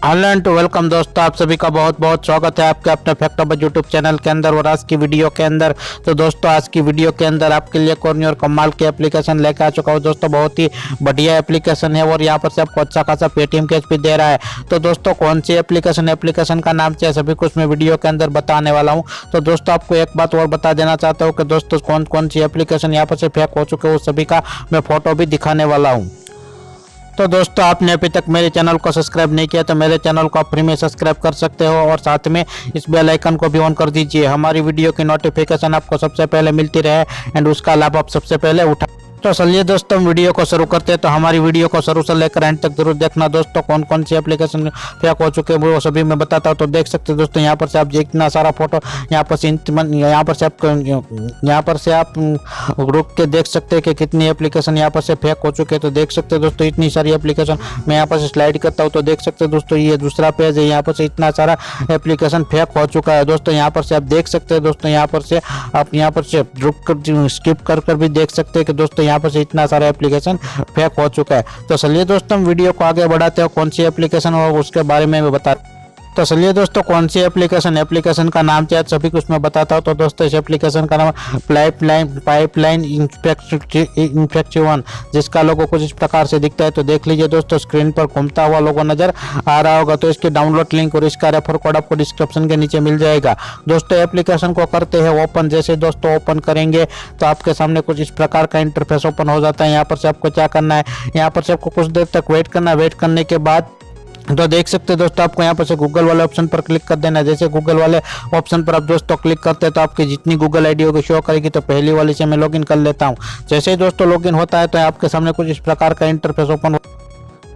Hello and welcome दोस्तों, आप सभी का बहुत बहुत स्वागत है आपके अपने फैक्टोबज यूट्यूब चैनल के अंदर और आज की वीडियो के अंदर। तो दोस्तों आज की वीडियो के अंदर आपके लिए कोई और कमाल की एप्लीकेशन लेकर आ चुका हूँ दोस्तों। बहुत ही बढ़िया एप्लीकेशन है और यहाँ पर से आपको अच्छा खासा पेटीएम कैश भी दे रहा है। तो दोस्तों कौन सी एप्लीकेशन का नाम क्या सभी कुछ मैं वीडियो के अंदर बताने वाला हूँ। तो दोस्तों आपको एक बात और बता देना चाहता हूँ कि दोस्तों कौन कौन सी एप्लीकेशन यहाँ पर से फेक हो चुके हैं उस सभी का मैं फोटो भी दिखाने वाला हूँ। तो दोस्तों आपने अभी तक मेरे चैनल को सब्सक्राइब नहीं किया तो मेरे चैनल को आप फ्री में सब्सक्राइब कर सकते हो और साथ में इस बेल आइकन को भी ऑन कर दीजिए। हमारी वीडियो की नोटिफिकेशन आपको सबसे पहले मिलती रहे एंड उसका लाभ आप सबसे पहले उठा। तो चलिए दोस्तों वीडियो को शुरू करते हैं। तो हमारी वीडियो को शुरू से लेकर एंड तक जरूर देखना दोस्तों। कौन कौन सी एप्लीकेशन फेक हो चुके हैं वो सभी मैं बताता हूँ। तो देख सकते हैं दोस्तों यहाँ पर से आप इतना सारा फोटो यहाँ पर से आप रुक के देख सकते हैं कि कितनी एप्लीकेशन यहाँ पर से फेक हो चुके हैं। तो देख सकते हैं दोस्तों इतनी सारी एप्लीकेशन मैं यहाँ पर से स्लाइड करता हूँ तो देख सकते हैं दोस्तों ये दूसरा पेज है। यहाँ पर से इतना सारा एप्लीकेशन फेक हो चुका है दोस्तों। यहाँ पर से आप देख सकते हैं दोस्तों यहाँ पर से आप यहाँ पर से रुक कर स्किप कर भी देख सकते हैं कि दोस्तों यहाँ पर से इतना सारा एप्लीकेशन फेक हो चुका है। तो चलिए दोस्तों हम वीडियो को आगे बढ़ाते हैं कौन सी एप्लीकेशन और उसके बारे में मैं बता। तो चलिए दोस्तों कौन सी एप्लीकेशन का नाम क्या है सभी कुछ मैं बताता हूँ। तो दोस्तों इस एप्लीकेशन का नाम पाइपलाइन इन्फेक्शन जिसका लोगो कुछ इस प्रकार से दिखता है। तो देख लीजिए दोस्तों स्क्रीन पर घूमता हुआ लोगो नजर आ रहा होगा। तो इसके डाउनलोड लिंक और इसका रेफर कोड आपको डिस्क्रिप्शन के नीचे मिल जाएगा। दोस्तों एप्लीकेशन को करते हैं ओपन। जैसे दोस्तों ओपन करेंगे तो आपके सामने कुछ इस प्रकार का इंटरफेस ओपन हो जाता है। यहाँ पर से आपको क्या करना है, यहाँ पर से आपको कुछ देर तक वेट करना है। वेट करने के बाद तो देख सकते हैं दोस्तों आपको यहाँ पर से गूगल वाले ऑप्शन पर क्लिक कर देना है। जैसे गूगल वाले ऑप्शन पर आप दोस्तों क्लिक करते हैं तो आपकी जितनी गूगल आईडी होगी शो करेगी। तो पहली वाली से मैं लॉगिन कर लेता हूँ। जैसे ही दोस्तों लॉगिन होता है तो आपके सामने कुछ इस प्रकार का इंटरफेस ओपन।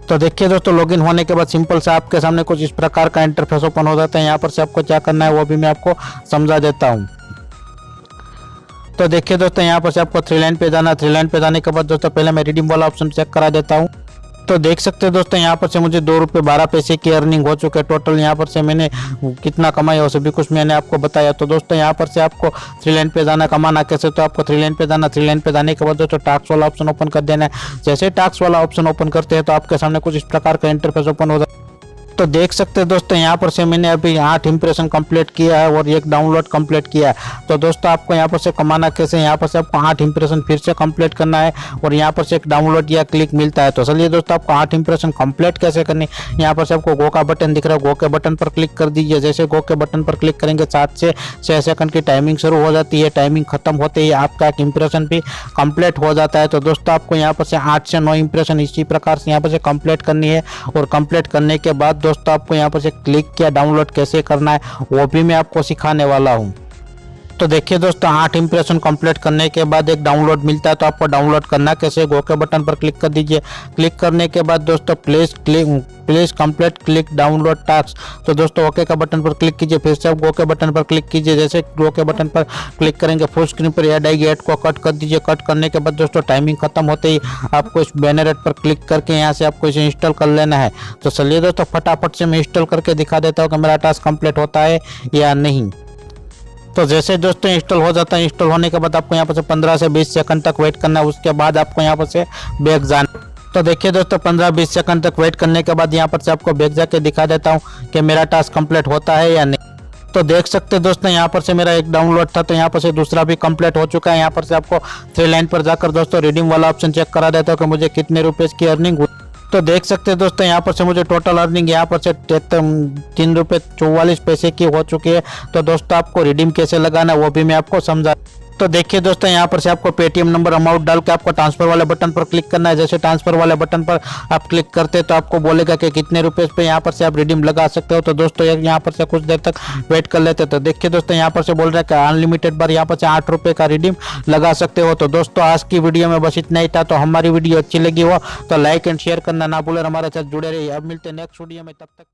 तो देखिए दोस्तों लॉगिन होने के बाद सिंपल से आपके सामने कुछ इस प्रकार का इंटरफेस ओपन हो जाता है। यहाँ पर से आपको क्या करना है वो भी मैं आपको समझा देता हूँ। तो देखिए दोस्तों यहाँ पर से आपको थ्री लाइन पे जाना है। थ्री लाइन पे जाने के बाद दोस्तों पहले मैं रिडीम वाला ऑप्शन चेक करा देता हूँ। तो देख सकते हैं दोस्तों यहाँ पर से मुझे ₹2.12 की अर्निंग हो चुके हैं टोटल। यहाँ पर से मैंने कितना कमाया वो सभी कुछ मैंने आपको बताया। तो दोस्तों यहाँ पर से आपको थ्री लाइन पे जाना, कमाना कैसे, तो आपको थ्री लाइन पे जाना। थ्री लाइन पे जाने के बाद दोस्तों टास्क वाला ऑप्शन ओपन कर देना है। जैसे टास्क वाला ऑप्शन ओपन करते हैं तो आपके सामने कुछ इस प्रकार का इंटरफेस ओपन हो जाता है। तो देख सकते हैं दोस्तों यहाँ पर से मैंने अभी 8 इंप्रेशन कंप्लीट किया है और एक डाउनलोड कंप्लीट किया है। तो दोस्तों आपको यहाँ पर से कमाना कैसे, यहाँ पर से आपको 8 इंप्रेशन फिर से कंप्लीट करना है और यहाँ पर से एक डाउनलोड या क्लिक मिलता है। तो चलिए दोस्तों आपको 8 इंप्रेशन कंप्लीट कैसे करनी, यहाँ पर से आपको गो का बटन दिख रहा है, गो के बटन पर क्लिक कर दीजिए। जैसे गो के बटन पर क्लिक करेंगे 7 से 6 सेकंड की टाइमिंग शुरू हो जाती है। टाइमिंग खत्म होते ही आपका एक इंप्रेशन भी कंप्लीट हो जाता है। तो दोस्तों आपको यहाँ पर से 8 से 9 इंप्रेशन इसी प्रकार से यहाँ पर से कंप्लीट करनी है और कंप्लीट करने के बाद दोस्तों आपको यहाँ पर से क्लिक किया डाउनलोड कैसे करना है वो भी मैं आपको सिखाने वाला हूँ। तो देखिए दोस्तों 8 इंप्रेशन कंप्लीट करने के बाद एक डाउनलोड मिलता है। तो आपको डाउनलोड करना कैसे, गो के बटन पर क्लिक कर दीजिए। क्लिक करने के बाद दोस्तों please complete click download task. तो दोस्तों ओके का बटन पर क्लिक कीजिए। फिर से आप गो के बटन पर क्लिक कीजिए। जैसे गो के बटन पर क्लिक करेंगे फुल स्क्रीन पर ऐड आएगी, ऐड को कट कर दीजिए। कट करने के बाद दोस्तों टाइमिंग खत्म होते ही आपको इस बैनर ऐड पर क्लिक करके यहाँ से आपको इसे इंस्टॉल कर लेना है। तो चलिए दोस्तों फटाफट से मैं इंस्टॉल करके दिखा देता हूँ कि मेरा टास्क कंप्लीट होता है या नहीं। तो जैसे दोस्तों इंस्टॉल हो जाता है, इंस्टॉल होने के बाद आपको यहाँ पर से 15 से 20 सेकंड तक वेट करना है। उसके बाद आपको यहाँ पर से बैक जाना। तो देखिए दोस्तों 15-20 सेकंड तक वेट करने के बाद यहाँ पर से आपको बैक जाके दिखा देता हूँ कि मेरा टास्क कंप्लीट होता है या नहीं। तो देख सकते हैं दोस्तों यहाँ पर से मेरा एक डाउनलोड था तो यहाँ पर से दूसरा भी कंप्लीट हो चुका है। यहाँ पर से आपको थ्री लाइन पर जाकर दोस्तों रिडीम वाला ऑप्शन चेक करा देता हूँ कि मुझे कितने रुपए की अर्निंग हुई। तो देख सकते हैं दोस्तों यहाँ पर से मुझे टोटल अर्निंग यहाँ पर से ₹3.44 की हो चुकी है। तो दोस्तों आपको रिडीम कैसे लगाना वो भी मैं आपको समझा। तो देखिए दोस्तों यहाँ पर से आपको पेटीएम नंबर अमाउंट डाल के आपको ट्रांसफर वाले बटन पर क्लिक करना है। जैसे ट्रांसफर वाले बटन पर आप क्लिक करते हैं तो आपको बोलेगा कि कितने रुपए पे यहाँ पर से आप रिडीम लगा सकते हो। तो दोस्तों यहाँ पर से कुछ देर तक वेट कर लेते हैं। तो देखिए दोस्तों यहाँ पर से बोल रहा है कि अनलिमिटेड बार यहाँ पर से ₹8 का रिडीम लगा सकते हो। तो दोस्तों आज की वीडियो में बस इतना ही था। तो हमारी वीडियो अच्छी लगी हो तो लाइक एंड शेयर करना ना भूलें। हमारे साथ जुड़े रहिए। अब मिलते हैं नेक्स्ट वीडियो में, तब तक